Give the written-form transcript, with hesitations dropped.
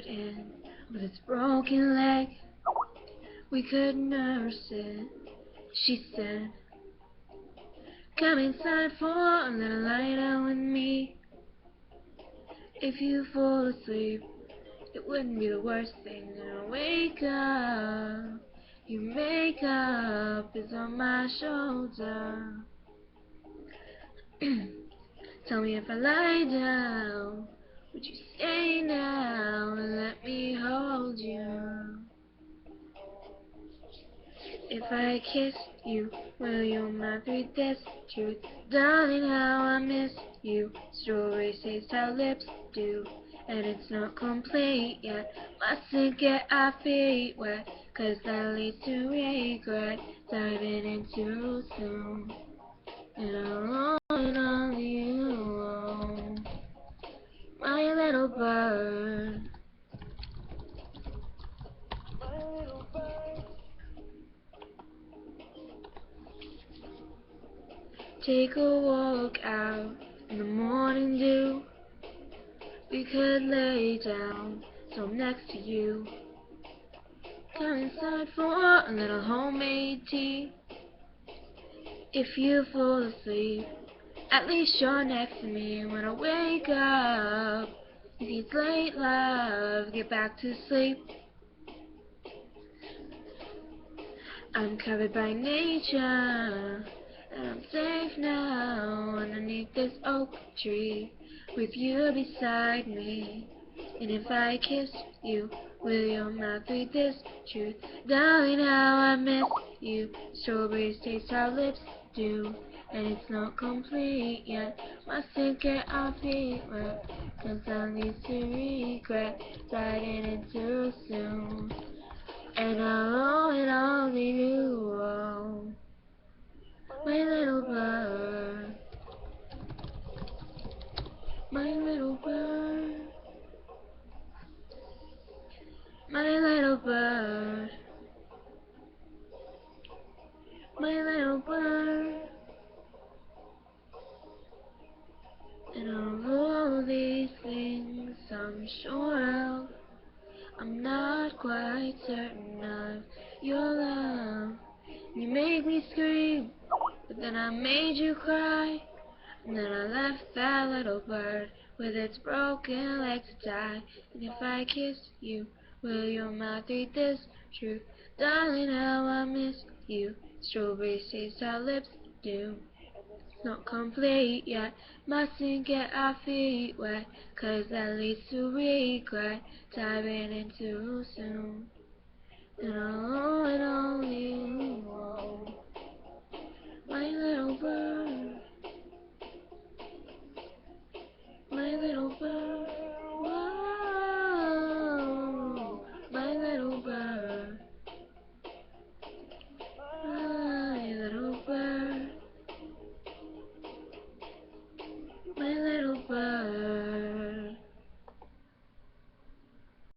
in with its broken leg. We could nurse it, she said. Come inside for a little lie down with me. If you fall asleep, it wouldn't be the worst thing to wake up. Your makeup is on my shoulder. Tell me if I lie down, would you stay now and let me hold you? If I kissed you, will you not read this truth? Darling, how I miss you. Strawberries taste how lips do, and it's not complete yet. Mustn't get our feet wet, 'cause that leads to regret. Diving in too soon, and only you alone. My little bird. Take a walk out in the morning dew. We could lay down so I'm next to you. Come inside for a little homemade tea. If you fall asleep, at least you're next to me when I wake up. If it's late, love, get back to sleep. I'm covered by nature, and I'm safe now underneath this oak tree with you beside me. And if I kissed you, will your mouth read this truth? Darling, how I miss you. Strawberries taste how lips do, and it's not complete yet. Mustn't get our feet wet, 'cause that leads to regret. Diving in too soon, and only you alone. My little bird, my little bird, my little bird, my little bird. And of all these things I'm sure of, I'm not quite certain of your love. You make me scream, but then I made you cry. And then I left that little bird with its broken legs to die. And if I kiss you, will your mouth read this truth? Darling, how I miss you. Strawberries taste how lips do. Not complete yet, mustn't get our feet wet, 'cause that leads to regret. Diving in too soon, and only you alone. My little bird.